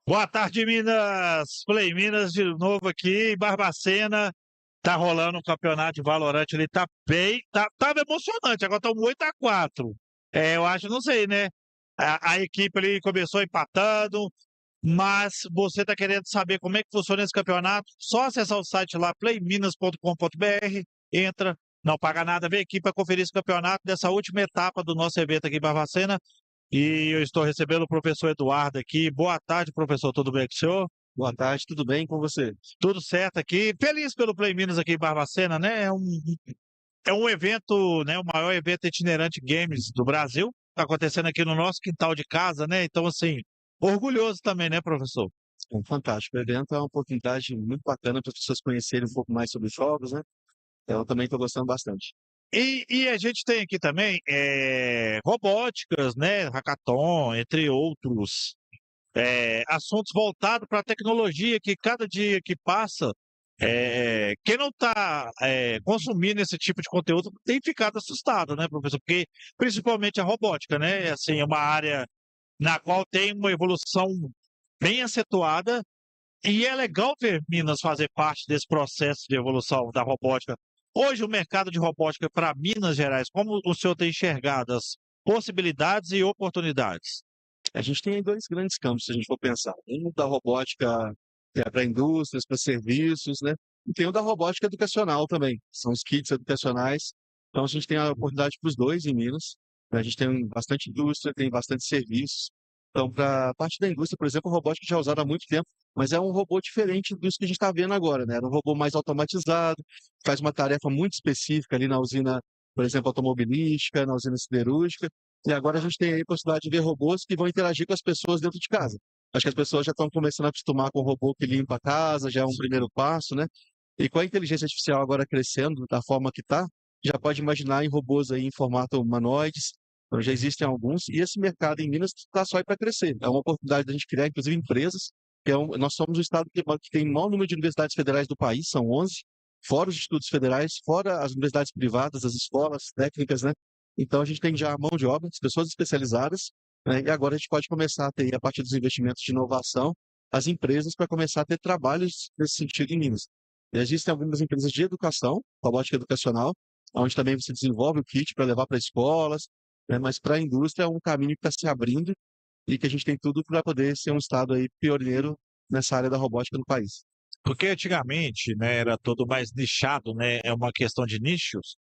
Boa tarde, Minas. Play Minas de novo aqui, em Barbacena. Tá rolando um campeonato de Valorant ali, tá bem, tava emocionante, agora estamos 8-4. Eu acho, não sei, né? A equipe ali começou empatando, mas você tá querendo saber como é que funciona esse campeonato? Só acessar o site lá, playminas.com.br, entra, não paga nada, vem aqui para conferir esse campeonato dessa última etapa do nosso evento aqui em Barbacena. E eu estou recebendo o professor Eduardo aqui. Boa tarde, professor. Tudo bem com o senhor? Boa tarde, tudo bem com você? Tudo certo aqui. Feliz pelo Play Minas aqui em Barbacena, né? É um evento, né? O maior evento itinerante games do Brasil. Está acontecendo aqui no nosso quintal de casa, né? Então, assim, orgulhoso também, né, professor? É um fantástico evento, é uma oportunidade muito bacana para as pessoas conhecerem um pouco mais sobre os jogos, né? Eu também estou gostando bastante. E a gente tem aqui também robóticas, né? Hackathon, entre outros assuntos voltados para a tecnologia que cada dia que passa, quem não está consumindo esse tipo de conteúdo tem ficado assustado, né, professor? Porque principalmente a robótica, né? Assim, é uma área na qual tem uma evolução bem acentuada e é legal ver Minas fazer parte desse processo de evolução da robótica. Hoje, o mercado de robótica para Minas Gerais, como o senhor tem enxergado as possibilidades e oportunidades? A gente tem aí dois grandes campos, se a gente for pensar. Um da robótica que é para indústrias, para serviços, né? E tem o da robótica educacional também, são os kits educacionais. Então a gente tem a oportunidade para os dois em Minas, né? A gente tem bastante indústria, tem bastante serviços. Então, para a parte da indústria, por exemplo, a robótica já é usada há muito tempo, mas é um robô diferente dos que a gente está vendo agora, né? Era um robô mais automatizado, faz uma tarefa muito específica ali na usina, por exemplo, automobilística, na usina siderúrgica. E agora a gente tem aí a possibilidade de ver robôs que vão interagir com as pessoas dentro de casa. Acho que as pessoas já estão começando a acostumar com o robô que limpa a casa, já é um primeiro passo, né? E com a inteligência artificial agora crescendo da forma que está, já pode imaginar em robôs aí em formato humanoides, então já existem alguns, e esse mercado em Minas está só aí para crescer. É uma oportunidade da gente criar, inclusive, empresas, nós somos o estado que tem o maior número de universidades federais do país, são 11, fora os institutos federais, fora as universidades privadas, as escolas técnicas, né? Então, a gente tem já a mão de obra, as pessoas especializadas, né? E agora a gente pode começar a ter, a partir dos investimentos de inovação, as empresas para começar a ter trabalhos nesse sentido em Minas. E existem algumas empresas de educação, robótica educacional, onde também você desenvolve o kit para levar para escolas, né? Mas para a indústria é um caminho que está se abrindo e que a gente tem tudo para poder ser um estado aí pioneiro nessa área da robótica no país. Porque antigamente, né, era todo mais nichado, né? É uma questão de nichos.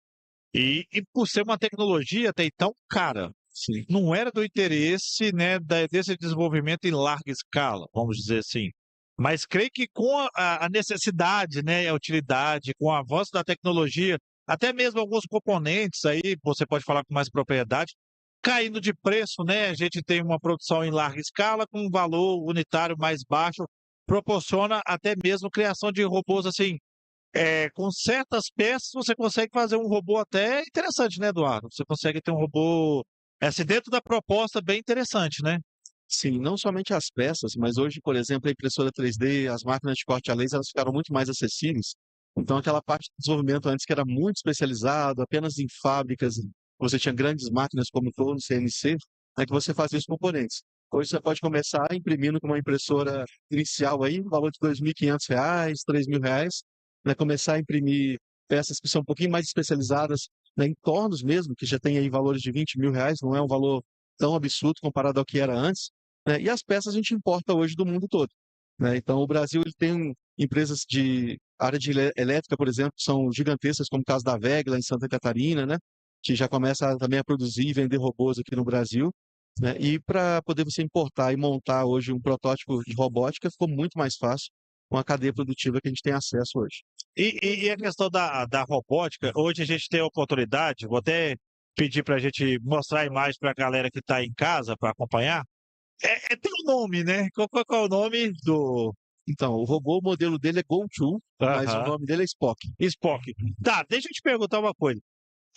E por ser uma tecnologia até então cara, Sim. não era do interesse, né, desse desenvolvimento em larga escala, vamos dizer assim. Mas creio que com a necessidade, né, a utilidade, com o avanço da tecnologia, até mesmo alguns componentes aí, você pode falar com mais propriedade, caindo de preço, né? A gente tem uma produção em larga escala com um valor unitário mais baixo, proporciona até mesmo criação de robôs assim com certas peças você consegue fazer um robô até interessante, né, Eduardo? Você consegue ter um robô, assim, dentro da proposta bem interessante, né? Sim, não somente as peças, mas hoje, por exemplo, a impressora 3D, as máquinas de corte a laser, elas ficaram muito mais acessíveis. Então, aquela parte de desenvolvimento antes que era muito especializado, apenas em fábricas, você tinha grandes máquinas como torno, CNC, é que você fazia os componentes. Hoje você pode começar imprimindo com uma impressora inicial aí, no valor de R$ 2.500, R$ 3.000, né? Começar a imprimir peças que são um pouquinho mais especializadas, né, em tornos mesmo, que já tem aí valores de R$ 20.000, não é um valor tão absurdo comparado ao que era antes, né? E as peças a gente importa hoje do mundo todo, né? Então, o Brasil ele tem empresas de área de elétrica, por exemplo, que são gigantescas, como o caso da WEG, lá em Santa Catarina, né? Que já começa também a produzir e vender robôs aqui no Brasil, né? E para poder você importar e montar hoje um protótipo de robótica ficou muito mais fácil com a cadeia produtiva que a gente tem acesso hoje. E a questão da robótica, hoje a gente tem a oportunidade, vou até pedir para a gente mostrar a imagem para a galera que está em casa para acompanhar. Tem um nome, né? Qual é o nome do. Então, o robô, o modelo dele é Go2, mas o Aham. nome dele é Spock. Spock. Tá, deixa eu te perguntar uma coisa.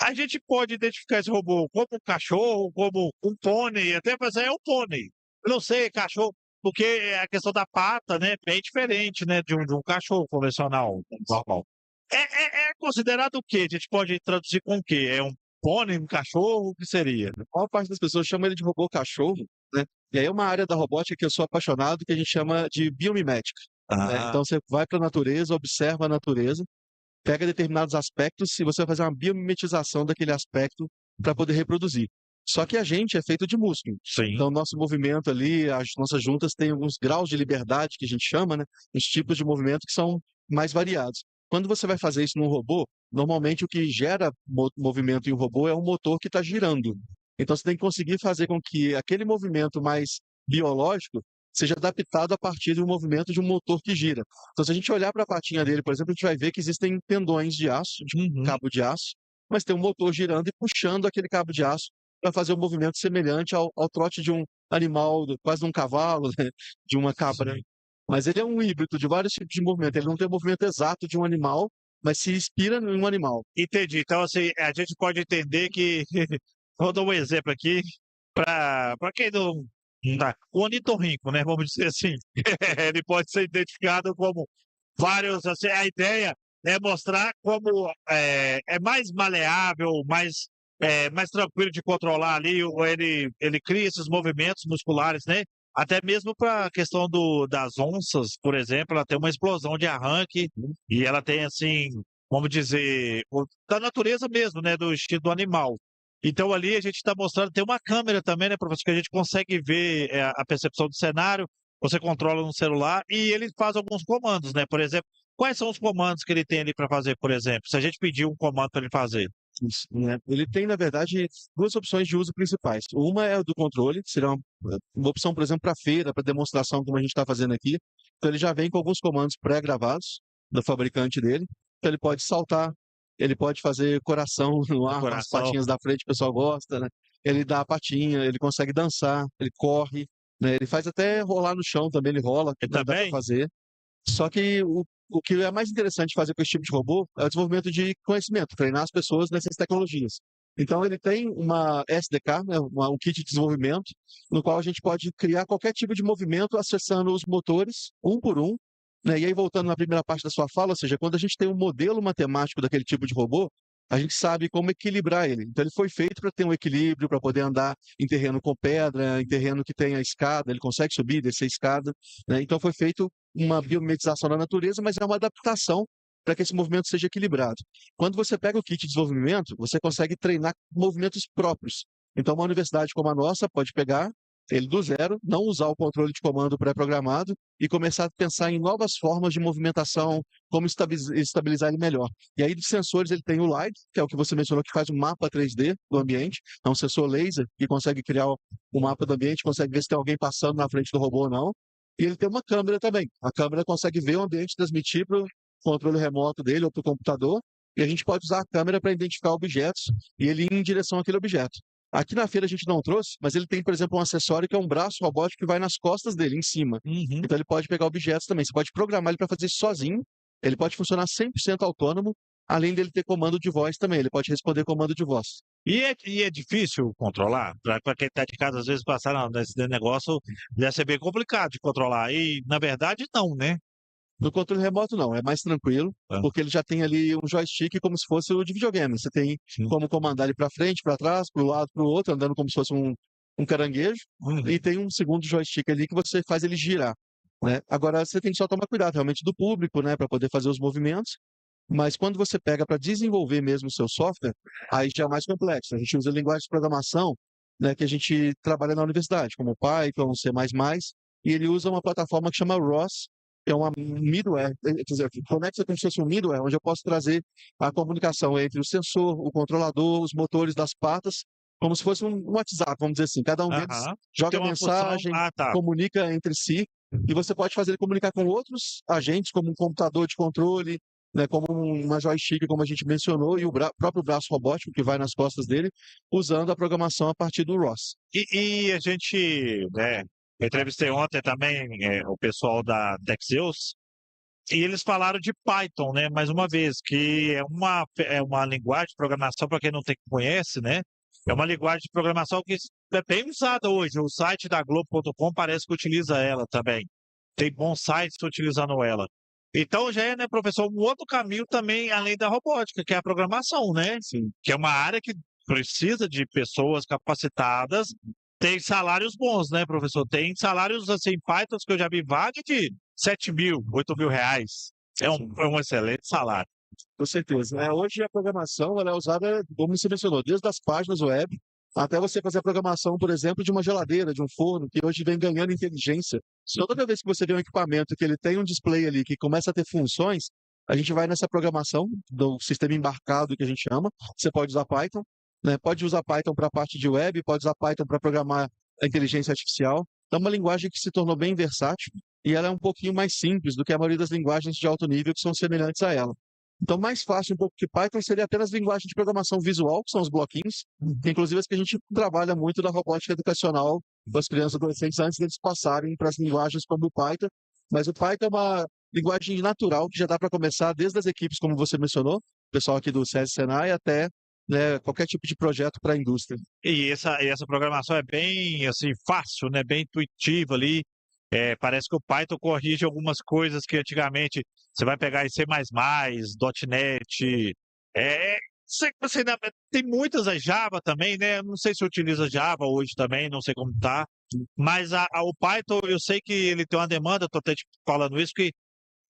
A gente pode identificar esse robô como um cachorro, como um pônei, até fazer é um pônei. Eu não sei, cachorro, porque a questão da pata, né, é bem diferente, né, de um cachorro convencional, normal. É considerado o quê? A gente pode traduzir com o quê? É um pônei, um cachorro, o que seria? A maior parte das pessoas chama ele de robô cachorro, né? E aí é uma área da robótica que eu sou apaixonado, que a gente chama de biomimética, né? Ah, Então você vai para a natureza, observa a natureza, pega determinados aspectos e você vai fazer uma biomimetização daquele aspecto para poder reproduzir. Só que a gente é feito de músculo. sim. Então, o nosso movimento ali, as nossas juntas têm alguns graus de liberdade, que a gente chama, né? Os tipos de movimento que são mais variados. Quando você vai fazer isso num robô, normalmente o que gera movimento em um robô é um motor que está girando. Então, você tem que conseguir fazer com que aquele movimento mais biológico seja adaptado a partir do movimento de um motor que gira. Então, se a gente olhar para a patinha dele, por exemplo, a gente vai ver que existem tendões de aço, de Uhum. cabo de aço, mas tem um motor girando e puxando aquele cabo de aço para fazer um movimento semelhante ao trote de um animal, quase de um cavalo, né? De uma cabra. Sim. Mas ele é um híbrido de vários tipos de movimento. Ele não tem o movimento exato de um animal, mas se inspira em um animal. Entendi. Então, assim, a gente pode entender que. Vou dar um exemplo aqui, para quem não tá. O ornitorrinco, né? Vamos dizer assim. Ele pode ser identificado como vários. Assim, a ideia é mostrar como é mais maleável, mais tranquilo de controlar ali. Ele cria esses movimentos musculares, né? Até mesmo para a questão das onças, por exemplo, ela tem uma explosão de arranque e ela tem, assim, vamos dizer, da natureza mesmo, né? Do instinto do animal. Então ali a gente está mostrando, tem uma câmera também, né, professor, que a gente consegue ver a percepção do cenário, você controla no celular e ele faz alguns comandos, né? Por exemplo, quais são os comandos que ele tem ali para fazer, por exemplo? Se a gente pedir um comando para ele fazer. Isso, né? Ele tem, na verdade, duas opções de uso principais. Uma é a do controle, que será uma opção, por exemplo, para feira, para demonstração, como a gente está fazendo aqui. Então, ele já vem com alguns comandos pré-gravados do fabricante dele. Então, ele pode saltar, ele pode fazer coração no ar, com as Coração. patinhas da frente, que o pessoal gosta, né? Ele dá a patinha, ele consegue dançar, ele corre, né? Ele faz até rolar no chão também, ele rola, Ele né? Dá para também? fazer. Só que o que é mais interessante fazer com esse tipo de robô é o desenvolvimento de conhecimento, treinar as pessoas nessas tecnologias. Então, ele tem uma SDK, né, um kit de desenvolvimento, no qual a gente pode criar qualquer tipo de movimento acessando os motores, um por um, né? E aí, voltando na primeira parte da sua fala, ou seja, quando a gente tem um modelo matemático daquele tipo de robô, a gente sabe como equilibrar ele. Então, ele foi feito para ter um equilíbrio, para poder andar em terreno com pedra, em terreno que tenha escada, ele consegue subir, descer escada, né? Então, foi feito uma biomimetização da natureza, mas é uma adaptação para que esse movimento seja equilibrado. Quando você pega o kit de desenvolvimento, você consegue treinar movimentos próprios. Então, uma universidade como a nossa pode pegar ele do zero, não usar o controle de comando pré-programado e começar a pensar em novas formas de movimentação, como estabilizar ele melhor. E aí, dos sensores, ele tem o LiDAR, que é o que você mencionou, que faz um mapa 3D do ambiente. É um sensor laser que consegue criar o mapa do ambiente, consegue ver se tem alguém passando na frente do robô ou não. E ele tem uma câmera também. A câmera consegue ver o ambiente, transmitir para o controle remoto dele ou para o computador. E a gente pode usar a câmera para identificar objetos e ele ir em direção àquele objeto. Aqui na feira a gente não trouxe, mas ele tem, por exemplo, um acessório que é um braço robótico que vai nas costas dele, em cima. Uhum. Então ele pode pegar objetos também. Você pode programar ele para fazer isso sozinho. Ele pode funcionar 100% autônomo, além dele ter comando de voz também. Ele pode responder comando de voz. E é difícil controlar? Para quem está de casa, às vezes, passar nesse negócio, deve ser bem complicado de controlar. E, na verdade, não, né? No controle remoto, não, é mais tranquilo, Ah, porque ele já tem ali um joystick como se fosse o de videogame. Você tem sim. como comandar ele para frente, para trás, para o lado, para o outro, andando como se fosse um caranguejo, Uhum. e tem um segundo joystick ali que você faz ele girar, né? Agora, você tem que só tomar cuidado realmente do público, né, para poder fazer os movimentos, mas quando você pega para desenvolver mesmo o seu software, aí já é mais complexo. A gente usa linguagem de programação, né, que a gente trabalha na universidade, como Python, C++, e ele usa uma plataforma que chama ROS, que é uma middleware, quer dizer, conecta como se fosse um middleware, onde eu posso trazer a comunicação entre o sensor, o controlador, os motores das patas, como se fosse um WhatsApp, vamos dizer assim. Cada um deles Aham. Tem joga uma função. mensagem, Ah, tá. comunica entre si, e você pode fazer ele comunicar com outros agentes, como um computador de controle, né, como uma joystick, como a gente mencionou, e o próprio braço robótico que vai nas costas dele, usando a programação a partir do ROS. E a gente, né, eu entrevistei ontem também o pessoal da Texeus, e eles falaram de Python, né? Mais uma vez, que é uma linguagem de programação, para quem não conhece, né? É uma linguagem de programação que é bem usada hoje. O site da Globo.com parece que utiliza ela também. Tem bons sites utilizando ela. Então já é, né, professor, um outro caminho também, além da robótica, que é a programação, né? Sim. Que é uma área que precisa de pessoas capacitadas tem salários bons, né, professor? Tem salários, assim, Pythons que eu já vi vaga de 7.000, 8.000 reais. É um excelente salário. Com certeza. Hoje a programação ela é usada, como você mencionou, desde as páginas web até você fazer a programação, por exemplo, de uma geladeira, de um forno, que hoje vem ganhando inteligência. Então, toda vez que você vê um equipamento que ele tem um display ali que começa a ter funções, a gente vai nessa programação do sistema embarcado que a gente chama. Você pode usar Python, né? Pode usar Python para a parte de web, pode usar Python para programar a inteligência artificial. Então, é uma linguagem que se tornou bem versátil e ela é um pouquinho mais simples do que a maioria das linguagens de alto nível que são semelhantes a ela. Então, mais fácil um pouco que Python seria apenas linguagem de programação visual, que são os bloquinhos, que inclusive as que a gente trabalha muito na robótica educacional com as crianças e adolescentes antes deles passarem para as linguagens como o Python. Mas o Python é uma linguagem natural que já dá para começar desde as equipes, como você mencionou, o pessoal aqui do SESI Senai, até né, qualquer tipo de projeto para a indústria. E essa programação é bem, assim, fácil, né? Bem intuitiva ali. Parece que o Python corrige algumas coisas que antigamente você vai pegar em C++, .NET. Tem muitas a Java também, né? Não sei se utiliza Java hoje também, não sei como tá. Mas o Python, eu sei que ele tem uma demanda, estou até te falando isso, que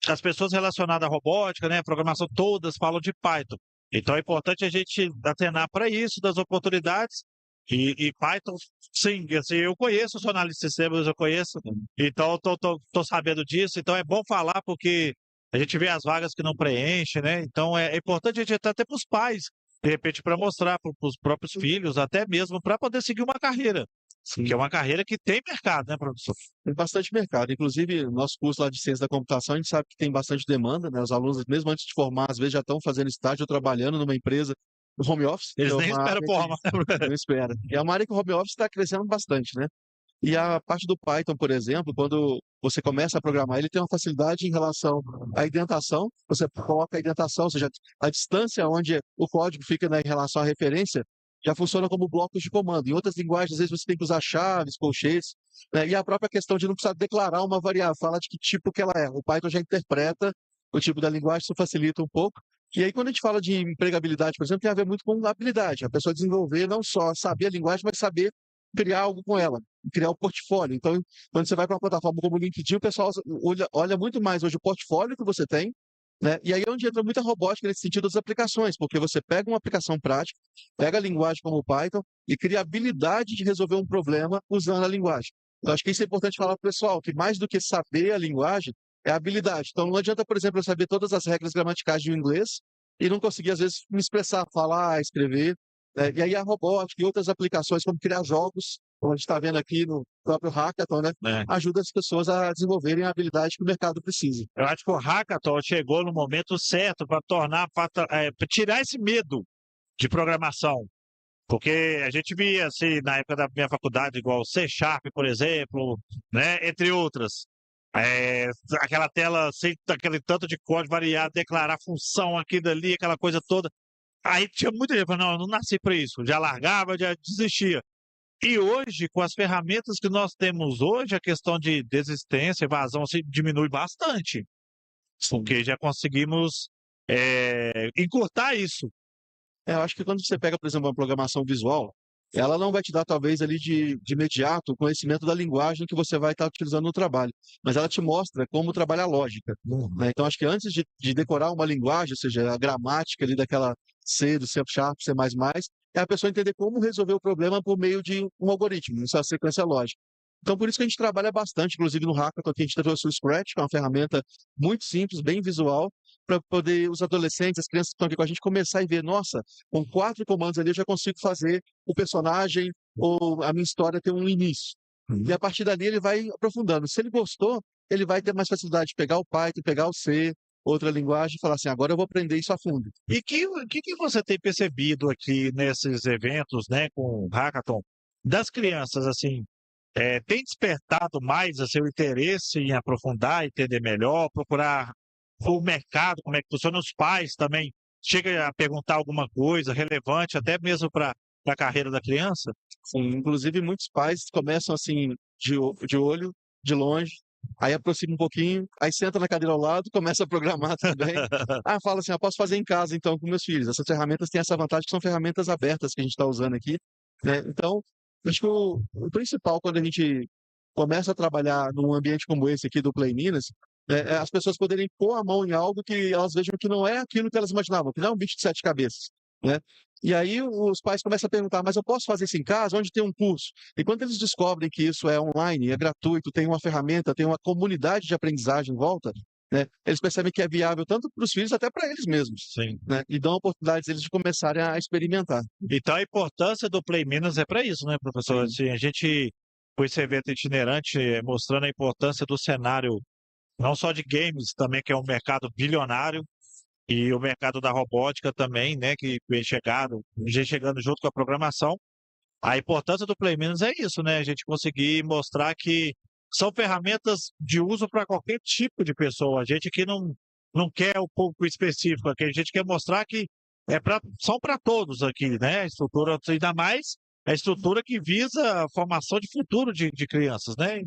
as pessoas relacionadas à robótica, né, programação, todas falam de Python. Então é importante a gente atenar para isso, das oportunidades. E Python, sim, assim, eu conheço, sou analista de sistemas, eu conheço, então tô sabendo disso. Então é bom falar porque a gente vê as vagas que não preenche, né? Então é importante a gente até para os pais, de repente, para mostrar para os próprios filhos, até mesmo para poder seguir uma carreira. Sim. Que é uma carreira que tem mercado, né, professor? Tem bastante mercado. Inclusive, nosso curso lá de ciência da computação, a gente sabe que tem bastante demanda, né? Os alunos, mesmo antes de formar, às vezes já estão fazendo estágio ou trabalhando numa empresa no home office. Eles que é nem uma esperam área formar. que não espera. E é uma área que o home office está crescendo bastante, né? E a parte do Python, por exemplo, quando você começa a programar, ele tem uma facilidade em relação à indentação. Você coloca a indentação, ou seja, a distância onde o código fica, né, em relação à referência, já funciona como blocos de comando. Em outras linguagens, às vezes você tem que usar chaves, colchetes, né, e a própria questão de não precisar declarar uma variável, fala de que tipo que ela é. O Python já interpreta o tipo da linguagem, isso facilita um pouco. E aí, quando a gente fala de empregabilidade, por exemplo, tem a ver muito com habilidade. A pessoa desenvolver não só saber a linguagem, mas saber criar algo com ela, criar um portfólio. Então, quando você vai para uma plataforma como o LinkedIn, o pessoal olha muito mais hoje o portfólio que você tem, né? E aí é onde entra muita robótica nesse sentido das aplicações, porque você pega uma aplicação prática, pega a linguagem como o Python e cria a habilidade de resolver um problema usando a linguagem. Eu acho que isso é importante falar para o pessoal, que mais do que saber a linguagem, é a habilidade. Então, não adianta, por exemplo, eu saber todas as regras gramaticais de um inglês e não conseguir, às vezes, me expressar, falar, escrever. E aí a robótica e outras aplicações, como criar jogos, como a gente está vendo aqui no próprio Hackathon, né? Ajuda as pessoas a desenvolverem a habilidade que o mercado precisa. Eu acho que o Hackathon chegou no momento certo para tirar esse medo de programação. Porque a gente via, assim, na época da minha faculdade, igual C Sharp, por exemplo, né? Entre outras. Aquela tela sem aquele tanto de código variado, declarar função aqui dali, aquela coisa toda. Aí tinha muita gente que falava, não, eu não nasci para isso. Já largava, já desistia. E hoje, com as ferramentas que nós temos hoje, a questão de desistência, evasão, assim, diminui bastante. Porque já conseguimos encurtar isso. Eu acho que quando você pega, por exemplo, uma programação visual, ela não vai te dar, talvez, ali de imediato o conhecimento da linguagem que você vai estar utilizando no trabalho, mas ela te mostra como trabalhar a lógica, né? Então, acho que antes de decorar uma linguagem, ou seja, a gramática ali daquela C, do C Sharp, C++, é a pessoa entender como resolver o problema por meio de um algoritmo, essa sequência lógica. Então, por isso que a gente trabalha bastante, inclusive no Hackathon, aqui a gente trouxe o Scratch, que é uma ferramenta muito simples, bem visual, para poder os adolescentes, as crianças que estão aqui com a gente, começar a ver, nossa, com 4 comandos ali eu já consigo fazer o personagem ou a minha história ter um início. E a partir dali ele vai aprofundando. Se ele gostou, ele vai ter mais facilidade de pegar o Python, pegar o C, outra linguagem e falar assim, agora eu vou aprender isso a fundo. E o que você tem percebido aqui nesses eventos, né, com o Hackathon, das crianças, assim, tem despertado mais o interesse em aprofundar, entender melhor, procurar o mercado, como é que funciona, os pais também chegam a perguntar alguma coisa relevante, até mesmo para a carreira da criança? Sim, inclusive muitos pais começam assim, de olho, de longe, aí aproxima um pouquinho, aí senta na cadeira ao lado, começa a programar também. Fala assim, posso fazer em casa então com meus filhos. Essas ferramentas têm essa vantagem que são ferramentas abertas que a gente está usando aqui, né? Então, Acho que o principal, quando a gente começa a trabalhar num ambiente como esse aqui do Play Minas, é as pessoas poderem pôr a mão em algo que elas vejam que não é aquilo que elas imaginavam, que não é um bicho de sete cabeças, né? E aí os pais começam a perguntar, mas eu posso fazer isso em casa? Onde tem um curso? E quando eles descobrem que isso é online, é gratuito, tem uma ferramenta, tem uma comunidade de aprendizagem em volta, né? Eles percebem que é viável tanto para os filhos, até para eles mesmos, Sim. né? E dão oportunidades eles de começarem a experimentar. Então a importância do Play Minas é para isso, né, professor? Sim. Assim, a gente, com esse evento itinerante, mostrando a importância do cenário, não só de games, também que é um mercado bilionário, e o mercado da robótica também, né, que vem chegando junto com a programação. A importância do Play Minas é isso, né? A gente conseguir mostrar que são ferramentas de uso para qualquer tipo de pessoa. A gente aqui não quer o público específico aqui, a gente quer mostrar que são para todos aqui, né? A estrutura, ainda mais a estrutura que visa a formação de futuro de crianças, né?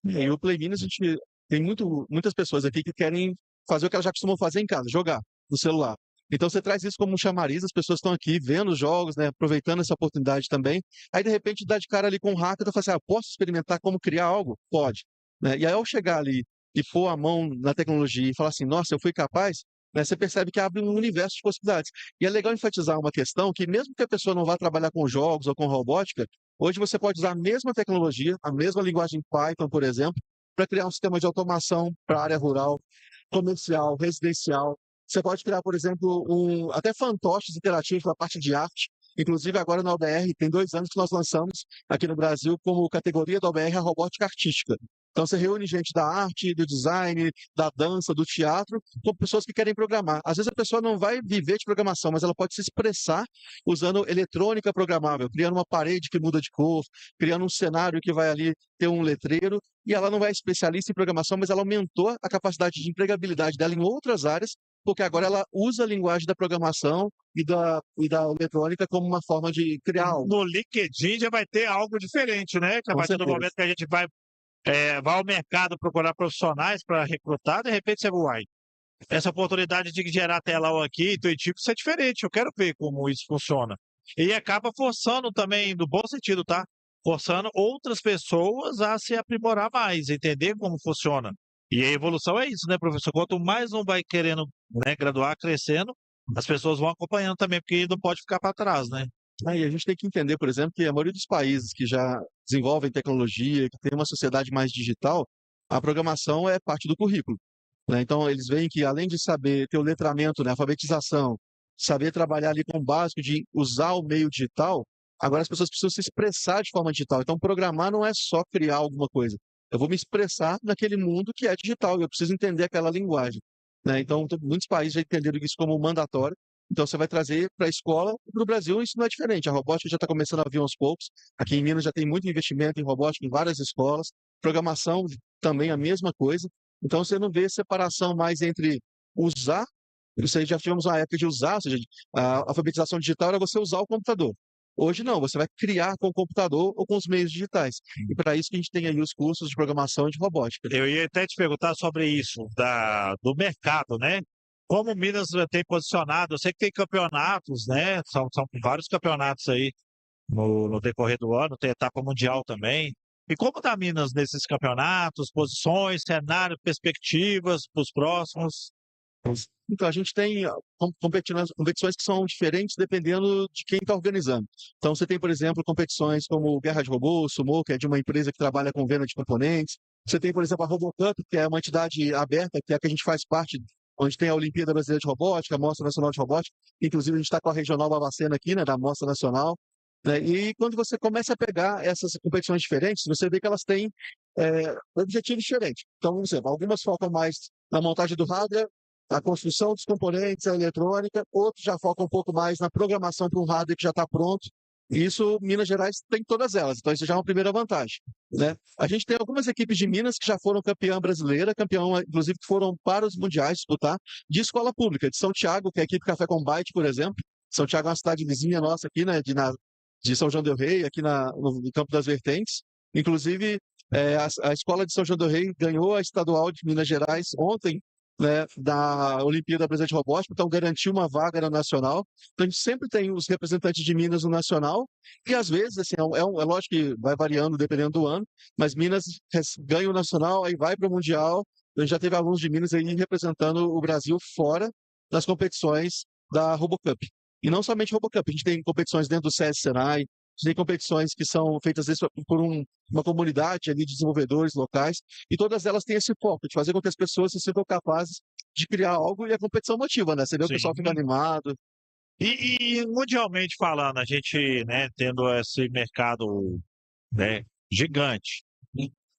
E o Play Minas, a gente tem muitas pessoas aqui que querem fazer o que elas já costumam fazer em casa, jogar no celular. Então você traz isso como um chamariz, as pessoas estão aqui vendo os jogos, né, aproveitando essa oportunidade também. Aí de repente dá de cara ali com um hacker e fala assim: ah, posso experimentar como criar algo? Pode. Né? E aí ao chegar ali e pôr a mão na tecnologia e falar assim: nossa, eu fui capaz, né, você percebe que abre um universo de possibilidades. E é legal enfatizar uma questão que mesmo que a pessoa não vá trabalhar com jogos ou com robótica, hoje você pode usar a mesma tecnologia, a mesma linguagem Python, por exemplo, para criar um sistema de automação para a área rural, comercial, residencial. Você pode criar, por exemplo, até fantoches interativos para a parte de arte. Inclusive, agora na OBR, tem 2 anos que nós lançamos aqui no Brasil como categoria da OBR a robótica artística. Então, você reúne gente da arte, do design, da dança, do teatro, com pessoas que querem programar. Às vezes a pessoa não vai viver de programação, mas ela pode se expressar usando eletrônica programável, criando uma parede que muda de cor, criando um cenário que vai ali ter um letreiro, e ela não é especialista em programação, mas ela aumentou a capacidade de empregabilidade dela em outras áreas, porque agora ela usa a linguagem da programação e da eletrônica como uma forma de criar algo. No LinkedIn já vai ter algo diferente, né? Que a Com partir do certeza. momento que a gente vai ao mercado procurar profissionais para recrutar, de repente você vai. Essa oportunidade de gerar telão aqui, intuitivo, isso é diferente. Eu quero ver como isso funciona. E acaba forçando também, no bom sentido, tá? Forçando outras pessoas a se aprimorar mais, entender como funciona. E a evolução é isso, né, professor? Quanto mais um vai querendo, né, graduar, crescendo, as pessoas vão acompanhando também, porque não pode ficar para trás, né? Aí a gente tem que entender, por exemplo, que a maioria dos países que já desenvolvem tecnologia, que tem uma sociedade mais digital, a programação é parte do currículo. Né? Então, eles veem que, além de saber ter o letramento, né, alfabetização, saber trabalhar ali com o básico de usar o meio digital, agora as pessoas precisam se expressar de forma digital. Então, programar não é só criar alguma coisa. Eu vou me expressar naquele mundo que é digital, e eu preciso entender aquela linguagem. Né? Então, muitos países já entenderam isso como mandatório. Então, você vai trazer para a escola, e para o Brasil isso não é diferente. A robótica já está começando a vir aos poucos. Aqui em Minas já tem muito investimento em robótica em várias escolas. Programação também a mesma coisa. Então você não vê separação mais entre usar, isso aí já tivemos uma época de usar, ou seja, a alfabetização digital era você usar o computador. Hoje não, você vai criar com o computador ou com os meios digitais. E para isso que a gente tem aí os cursos de programação e de robótica. Eu ia até te perguntar sobre isso, do mercado, né? Como o Minas tem posicionado, eu sei que tem campeonatos, né? São vários campeonatos aí no decorrer do ano, tem etapa mundial também. E como está Minas nesses campeonatos, posições, cenário, perspectivas para os próximos? Então, a gente tem competições que são diferentes dependendo de quem está organizando. Então, você tem, por exemplo, competições como Guerra de Robôs, Sumo, que é de uma empresa que trabalha com venda de componentes. Você tem, por exemplo, a Robocup, que é uma entidade aberta, que é a que a gente faz parte, onde tem a Olimpíada Brasileira de Robótica, a Mostra Nacional de Robótica. Inclusive, a gente está com a Regional Babacena aqui, né, da Mostra Nacional. Né? E quando você começa a pegar essas competições diferentes, você vê que elas têm objetivos diferentes. Então, vamos dizer, algumas focam mais na montagem do hardware, a construção dos componentes, a eletrônica, outros já focam um pouco mais na programação para um hardware que já está pronto. E isso, Minas Gerais tem todas elas, então isso já é uma primeira vantagem. Né? A gente tem algumas equipes de Minas que já foram campeã brasileira, campeão, inclusive, que foram para os mundiais disputar, de escola pública, de São Tiago, que é a equipe Café com Byte, por exemplo. São Tiago é uma cidade vizinha nossa aqui, né, de São João del Rei, aqui no Campo das Vertentes. Inclusive, a escola de São João del Rei ganhou a estadual de Minas Gerais ontem, né, da Olimpíada Brasileira de Robótica, então garantir uma vaga no nacional. Então a gente sempre tem os representantes de Minas no nacional, e às vezes, assim, é lógico que vai variando dependendo do ano, mas Minas ganha o nacional, aí vai para o Mundial. A gente já teve alunos de Minas aí representando o Brasil fora das competições da RoboCup. E não somente RoboCup, a gente tem competições dentro do SESI Senai, a gente tem competições que são feitas às vezes por uma comunidade ali de desenvolvedores locais, e todas elas têm esse foco de fazer com que as pessoas se sintam capazes de criar algo, e a competição motiva, né? Você vê o pessoal fica Sim. animado. E mundialmente falando, a gente, né, tendo esse mercado, né, gigante.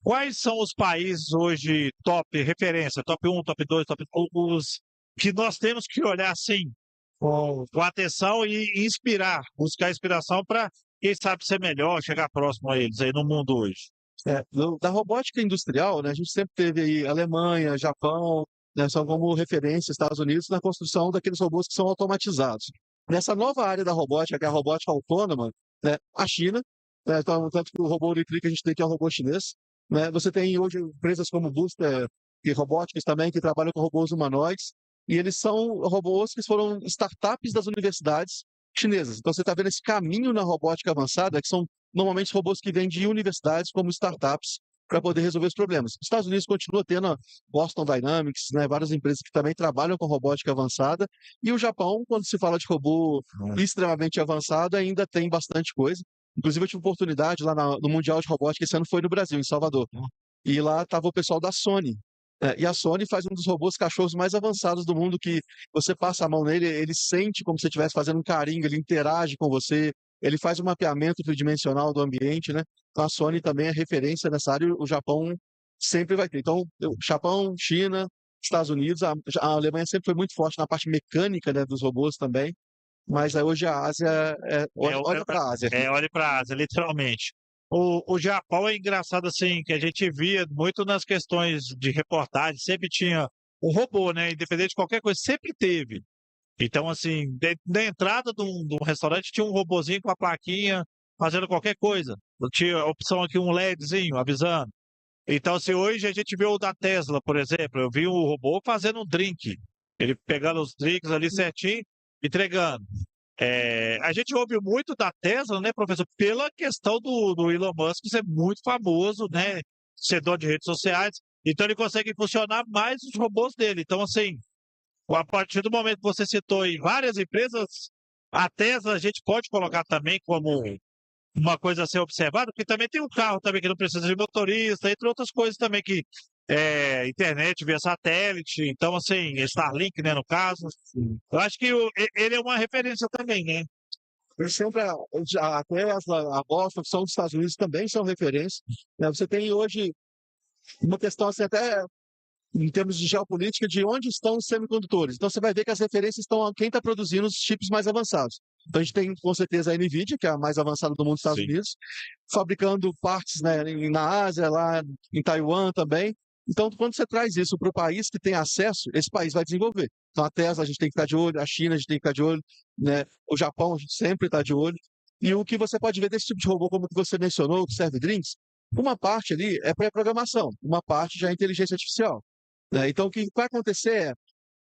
Quais são os países hoje top referência, top um, top 2, top os que nós temos que olhar assim com atenção e inspirar, buscar inspiração para quem sabe ser melhor, chegar próximo a eles aí no mundo hoje. Da robótica industrial, né, a gente sempre teve aí Alemanha, Japão, né, são como referência Estados Unidos na construção daqueles robôs que são automatizados. Nessa nova área da robótica, que é a robótica autônoma, né, a China, né, então, tanto que o robô Unitree que a gente tem que é um robô chinês, né, você tem hoje empresas como Booster e Robotics também que trabalham com robôs humanoides, e eles são robôs que foram startups das universidades chinesas. Então você está vendo esse caminho na robótica avançada, que são normalmente robôs que vêm de universidades como startups para poder resolver os problemas. Os Estados Unidos continua tendo a Boston Dynamics, né, várias empresas que também trabalham com robótica avançada, e o Japão, quando se fala de robô extremamente avançado, ainda tem bastante coisa. Inclusive, eu tive oportunidade lá no Mundial de Robótica, esse ano foi no Brasil, em Salvador. E lá estava o pessoal da Sony. E a Sony faz um dos robôs cachorros mais avançados do mundo, que você passa a mão nele, ele sente como se você estivesse fazendo um carinho, ele interage com você, ele faz um mapeamento tridimensional do ambiente, né? Então a Sony também é referência nessa área, o Japão sempre vai ter. Então, Japão, China, Estados Unidos, a Alemanha sempre foi muito forte na parte mecânica, né, dos robôs também, mas aí hoje a Ásia, olha para a Ásia. Olhe para a Ásia, literalmente. O Japão é engraçado assim, que a gente via muito nas questões de reportagem, sempre tinha um robô, né? Independente de qualquer coisa, sempre teve. Então, assim, na entrada de um restaurante tinha um robozinho com a plaquinha fazendo qualquer coisa. Tinha a opção aqui, um LEDzinho avisando. Então, se hoje a gente vê o da Tesla, por exemplo, eu vi o robô fazendo um drink. Ele pegando os drinks ali certinho, entregando. A gente ouve muito da Tesla, né, professor, pela questão do Elon Musk ser muito famoso, né, ser dono de redes sociais. Então, ele consegue funcionar mais os robôs dele. Então, assim, a partir do momento que você citou em várias empresas, a Tesla a gente pode colocar também como uma coisa a ser observada, porque também tem um carro também que não precisa de motorista, entre outras coisas também que internet via satélite, então assim, Starlink, né, no caso. Eu acho que ele é uma referência também, né? Eu sempre, a Tesla, a Boston, que são dos Estados Unidos, também são referência, né? Você tem hoje uma questão assim, até em termos de geopolítica, de onde estão os semicondutores. Então, você vai ver que as referências estão a quem está produzindo os chips mais avançados. Então, a gente tem, com certeza, a NVIDIA, que é a mais avançada do mundo dos Estados Sim. Unidos, fabricando partes, né, na Ásia, lá em Taiwan também. Então, quando você traz isso para o país que tem acesso, esse país vai desenvolver. Então, a Tesla a gente tem que estar de olho, a China a gente tem que estar de olho, né? O Japão a gente sempre está de olho. E o que você pode ver desse tipo de robô, como que você mencionou, que serve drinks, uma parte ali é pré-programação, uma parte já é inteligência artificial, né? Então, o que vai acontecer é,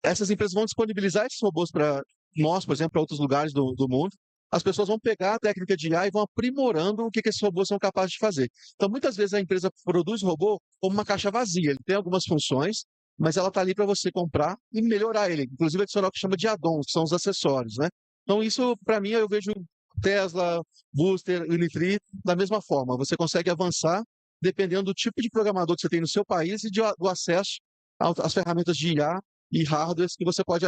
essas empresas vão disponibilizar esses robôs para nós, por exemplo, para outros lugares do mundo. As pessoas vão pegar a técnica de IA e vão aprimorando o que esses robôs são capazes de fazer. Então, muitas vezes a empresa produz o robô como uma caixa vazia. Ele tem algumas funções, mas ela está ali para você comprar e melhorar ele. Inclusive, adicionar o que chama de add-ons, que são os acessórios, né? Então, isso, para mim, eu vejo Tesla, Booster, Unitree da mesma forma. Você consegue avançar dependendo do tipo de programador que você tem no seu país e do acesso às ferramentas de IA e hardwares que você pode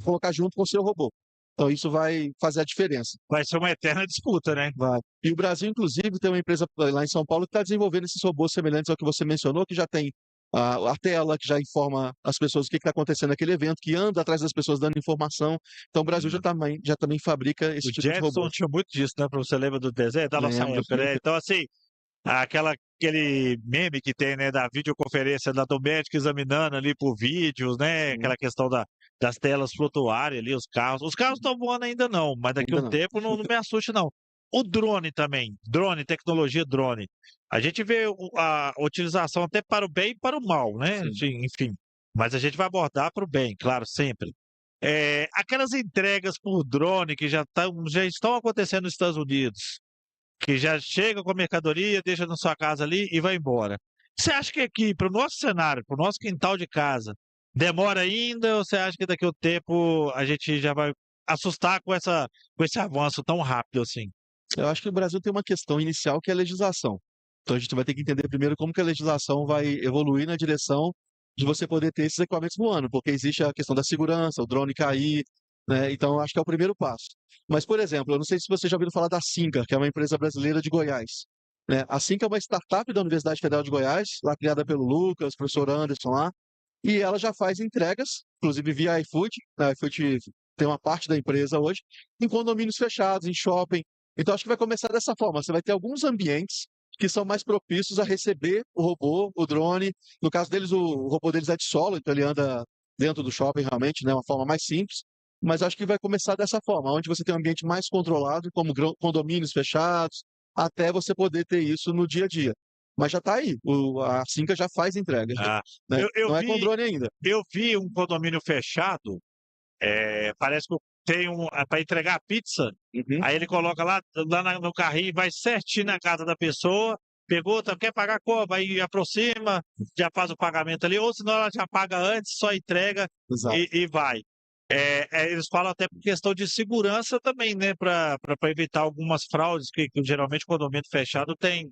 colocar junto com o seu robô. Então, isso vai fazer a diferença. Vai ser uma eterna disputa, né? Vai. E o Brasil, inclusive, tem uma empresa lá em São Paulo que está desenvolvendo esses robôs semelhantes ao que você mencionou, que já tem a tela, que já informa as pessoas o que está acontecendo naquele evento, que anda atrás das pessoas dando informação. Então, o Brasil já também fabrica esse O tipo de robô. Jetson tinha muito disso, né? Você lembra do desenho? Da nossa Lembro. época, né? Então, assim, aquele meme que tem, né, da videoconferência da do médico examinando ali por vídeos, né? Aquela questão das telas flutuarem ali, os carros. Os carros estão voando ainda não, mas daqui a Ainda um não. tempo não me assuste, não. O drone também, drone, tecnologia drone. A gente vê a utilização até para o bem e para o mal, né? Sim. Assim, enfim. mas a gente vai abordar para o bem, claro, sempre. Aquelas entregas por drone que já estão acontecendo nos Estados Unidos, que já chega com a mercadoria, deixa na sua casa ali e vai embora. Você acha que aqui, para o nosso cenário, para o nosso quintal de casa, demora ainda ou você acha que daqui a um tempo a gente já vai assustar com esse avanço tão rápido assim? Eu acho que o Brasil tem uma questão inicial que é a legislação. Então a gente vai ter que entender primeiro como que a legislação vai evoluir na direção de você poder ter esses equipamentos voando, porque existe a questão da segurança, o drone cair, né? Então acho que é o primeiro passo. Mas, por exemplo, eu não sei se você já ouviu falar da Cinca, que é uma empresa brasileira de Goiás. Né? A Cinca é uma startup da Universidade Federal de Goiás, lá criada pelo Lucas, professor Anderson lá, e ela já faz entregas, inclusive via iFood, né? A iFood tem uma parte da empresa hoje, em condomínios fechados, em shopping. Então, acho que vai começar dessa forma. Você vai ter alguns ambientes que são mais propícios a receber o robô, o drone. No caso deles, o robô deles é de solo, então ele anda dentro do shopping realmente, né, uma forma mais simples. Mas acho que vai começar dessa forma, onde você tem um ambiente mais controlado, como condomínios fechados, até você poder ter isso no dia a dia. Mas já está aí, a Cinca já faz entrega, Ah, né? eu, eu Não é com vi, drone ainda. eu vi um condomínio fechado. Parece que tem para entregar pizza. Uhum, Aí ele coloca no carrinho e vai certinho na casa da pessoa. Pegou, quer pagar como? Aí aproxima, já faz o pagamento ali, ou senão ela já paga antes, só entrega exato. e vai. Eles falam até por questão de segurança também, né? Para evitar algumas fraudes, que geralmente condomínio fechado tem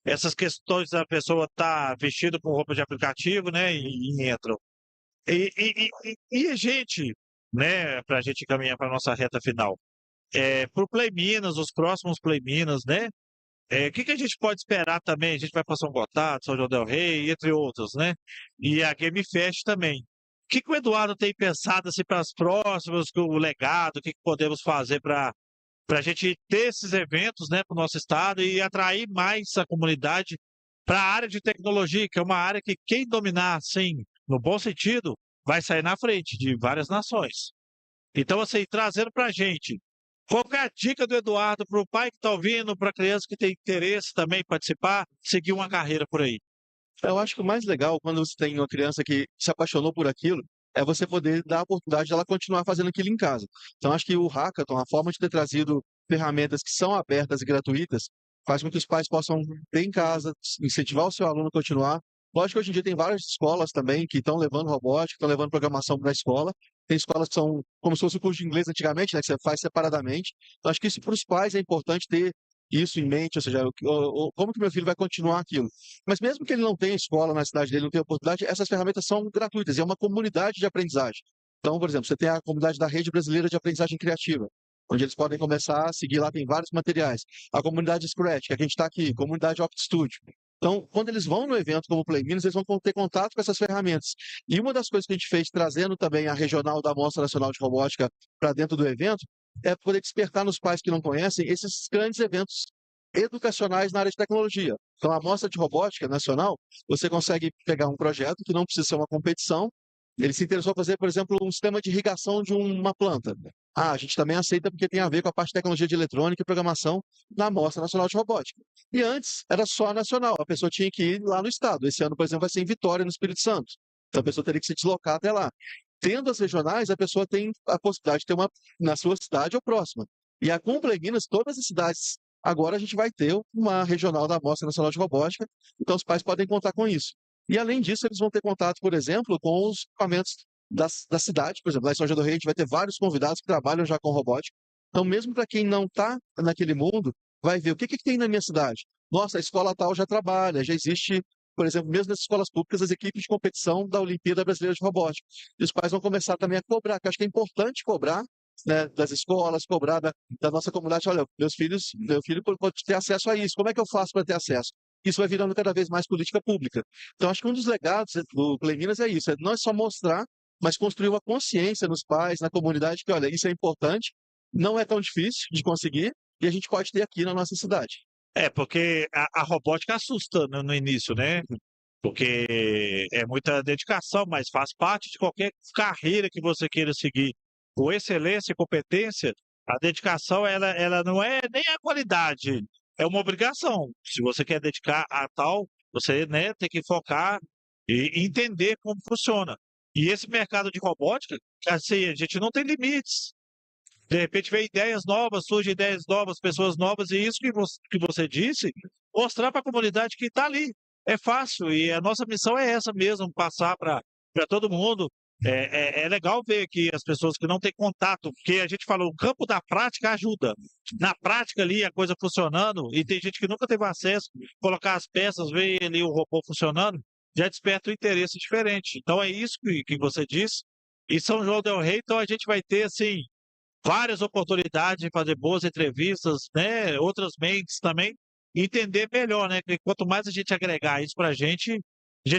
essas questões da pessoa estar vestida com roupa de aplicativo, né? E entram. E a gente, né, para a gente caminhar para a nossa reta final, para o Play Minas, os próximos Play Minas, né? Que a gente pode esperar também? A gente vai para São Gotardo, São João del Rei, entre outros, né? E a Game Fest também. O que o Eduardo tem pensado assim, para as próximas, o legado, o que podemos fazer para a gente ter esses eventos, né, para o nosso estado e atrair mais a comunidade para a área de tecnologia, que é uma área que quem dominar, assim, no bom sentido, vai sair na frente de várias nações. Então, assim, trazendo para a gente, qual que é a dica do Eduardo para o pai que está ouvindo, para a criança que tem interesse também em participar, seguir uma carreira por aí? Eu acho que o mais legal, quando você tem uma criança que se apaixonou por aquilo, é você poder dar a oportunidade de ela continuar fazendo aquilo em casa. Então, acho que o Hackathon, a forma de ter trazido ferramentas que são abertas e gratuitas, faz com que os pais possam ter em casa, incentivar o seu aluno a continuar. Lógico que hoje em dia tem várias escolas também que estão levando robótica, estão levando programação para a escola. Tem escolas que são como se fosse o curso de inglês antigamente, né, que você faz separadamente. Então, acho que isso para os pais é importante ter isso em mente, ou seja, como que meu filho vai continuar aquilo. Mas mesmo que ele não tenha escola na cidade dele, não tenha oportunidade, essas ferramentas são gratuitas e é uma comunidade de aprendizagem. Então, por exemplo, você tem a comunidade da Rede Brasileira de Aprendizagem Criativa, onde eles podem começar a seguir lá, tem vários materiais. A comunidade Scratch, que a gente está aqui, comunidade Opt Studio. Então, quando eles vão no evento como o Play Minas, eles vão ter contato com essas ferramentas. E uma das coisas que a gente fez, trazendo também a regional da Mostra Nacional de Robótica para dentro do evento, é poder despertar nos pais que não conhecem esses grandes eventos educacionais na área de tecnologia. Então, a Mostra de Robótica Nacional, você consegue pegar um projeto que não precisa ser uma competição. Ele se interessou em fazer, por exemplo, um sistema de irrigação de uma planta. Ah, a gente também aceita porque tem a ver com a parte de tecnologia de eletrônica e programação na Mostra Nacional de Robótica. E antes era só nacional, a pessoa tinha que ir lá no estado. Esse ano, por exemplo, vai ser em Vitória, no Espírito Santo. Então a pessoa teria que se deslocar até lá. Tendo as regionais, a pessoa tem a possibilidade de ter uma na sua cidade ou próxima. E a Complay Minas, todas as cidades, agora a gente vai ter uma regional da Mostra Nacional de Robótica, então os pais podem contar com isso. E além disso, eles vão ter contato, por exemplo, com os equipamentos da cidade, por exemplo, lá em São João do Rei, a gente vai ter vários convidados que trabalham já com robótica. Então, mesmo para quem não está naquele mundo, vai ver o que tem na minha cidade. Nossa, a escola tal já trabalha, já existe, por exemplo, mesmo nas escolas públicas, as equipes de competição da Olimpíada Brasileira de Robótica. E os pais vão começar também a cobrar, que eu acho que é importante cobrar, né, das escolas, cobrar da nossa comunidade. Olha, meu filho pode ter acesso a isso. Como é que eu faço para ter acesso? Isso vai virando cada vez mais política pública. Então, acho que um dos legados do Play Minas é isso, é não é só mostrar, mas construir uma consciência nos pais, na comunidade, que, olha, isso é importante, não é tão difícil de conseguir, e a gente pode ter aqui na nossa cidade. Porque a robótica assusta no início, né? Porque é muita dedicação, mas faz parte de qualquer carreira que você queira seguir. Com excelência e competência, a dedicação ela não é nem a qualidade, é uma obrigação. Se você quer dedicar a tal, você, né, tem que focar e entender como funciona. E esse mercado de robótica, assim, a gente não tem limites. De repente vem ideias novas, surgem ideias novas, pessoas novas, e isso que você disse, mostrar para a comunidade que está ali. É fácil, e a nossa missão é essa mesmo, passar para todo mundo. É legal ver que as pessoas que não têm contato, porque a gente falou, o campo da prática ajuda. Na prática ali, a coisa funcionando, e tem gente que nunca teve acesso, colocar as peças, ver ali o robô funcionando, já desperta um interesse diferente. Então é isso que você disse. E São João del Rei, então a gente vai ter, assim, várias oportunidades de fazer boas entrevistas, né? Outras mentes também, e entender melhor, né? Que quanto mais a gente agregar isso para a gente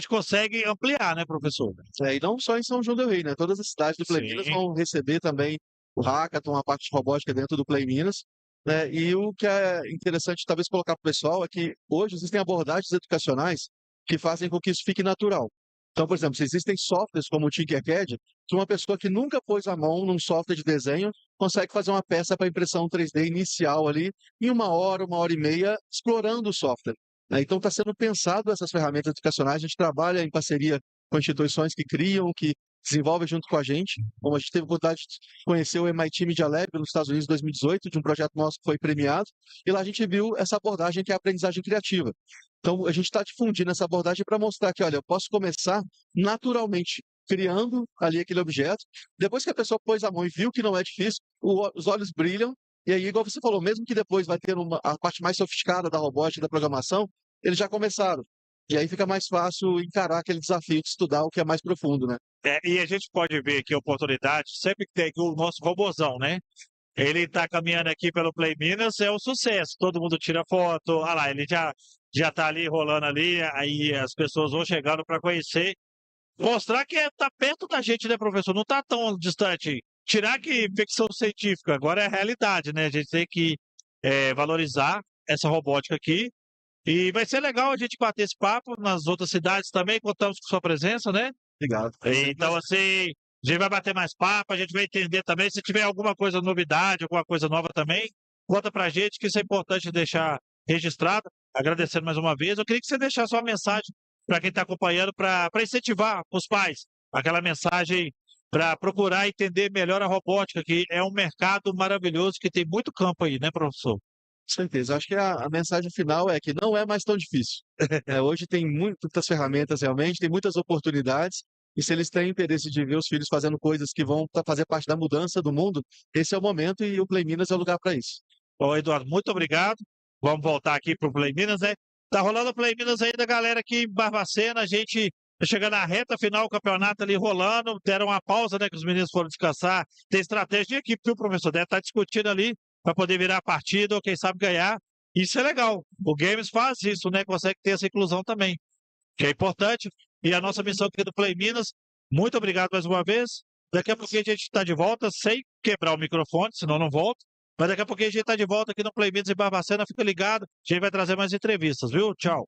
consegue ampliar, né, professor? E não só em São João del Rei, né? Todas as cidades do Play Minas Sim, vão receber também o Hackathon, a parte de robótica dentro do Play Minas, né? E o que é interessante talvez colocar para o pessoal é que hoje existem abordagens educacionais que fazem com que isso fique natural. Então, por exemplo, se existem softwares como o Tinkercad, que uma pessoa que nunca pôs a mão num software de desenho consegue fazer uma peça para impressão 3D inicial ali em 1 hora e meia, explorando o software, né? Então, está sendo pensado essas ferramentas educacionais, a gente trabalha em parceria com instituições que criam, que desenvolvem junto com a gente. Como a gente teve a oportunidade de conhecer o MIT Media Lab nos Estados Unidos em 2018, de um projeto nosso que foi premiado, e lá a gente viu essa abordagem que é a aprendizagem criativa. Então, a gente está difundindo essa abordagem para mostrar que, olha, eu posso começar naturalmente, criando ali aquele objeto. Depois que a pessoa pôs a mão e viu que não é difícil, os olhos brilham, e aí, igual você falou, mesmo que depois vai ter a parte mais sofisticada da robótica e da programação, eles já começaram. E aí fica mais fácil encarar aquele desafio de estudar o que é mais profundo, né? E a gente pode ver aqui a oportunidade, sempre que tem aqui o nosso robozão, né? Ele está caminhando aqui pelo Play Minas, é um sucesso. Todo mundo tira foto, olha lá, ele já está ali rolando ali, aí as pessoas vão chegando para conhecer. Mostrar que está perto da gente, né, professor? Não está tão distante. Tirar que ficção científica, agora é a realidade, né? A gente tem que valorizar essa robótica aqui. E vai ser legal a gente bater esse papo nas outras cidades também. Contamos com sua presença, né? Obrigado. Então, assim, a gente vai bater mais papo, a gente vai entender também. Se tiver alguma coisa novidade, alguma coisa nova também, conta pra gente, que isso é importante deixar registrado. Agradecendo mais uma vez. Eu queria que você deixasse uma mensagem para quem está acompanhando, para incentivar os pais. Aquela mensagem para procurar entender melhor a robótica, que é um mercado maravilhoso, que tem muito campo aí, né, professor? Com certeza. Acho que a mensagem final é que não é mais tão difícil. Hoje tem muitas ferramentas realmente, tem muitas oportunidades, e se eles têm interesse de ver os filhos fazendo coisas que vão fazer parte da mudança do mundo, esse é o momento e o Play Minas é o lugar para isso. Bom, Eduardo, muito obrigado. Vamos voltar aqui para o Play Minas, né? Tá rolando o Play Minas aí da galera aqui em Barbacena. A gente tá chegando na reta final, o campeonato ali rolando. Deram uma pausa, né? Que os meninos foram descansar. Tem estratégia de equipe, viu, professor? Deve estar discutindo ali para poder virar a partida ou quem sabe ganhar. Isso é legal. O Games faz isso, né? Consegue ter essa inclusão também, que é importante. E a nossa missão aqui do Play Minas, muito obrigado mais uma vez. Daqui a pouquinho a gente está de volta, sem quebrar o microfone, senão não volta. Mas daqui a pouquinho a gente está de volta aqui no Play Minas em Barbacena. Fica ligado, a gente vai trazer mais entrevistas, viu? Tchau.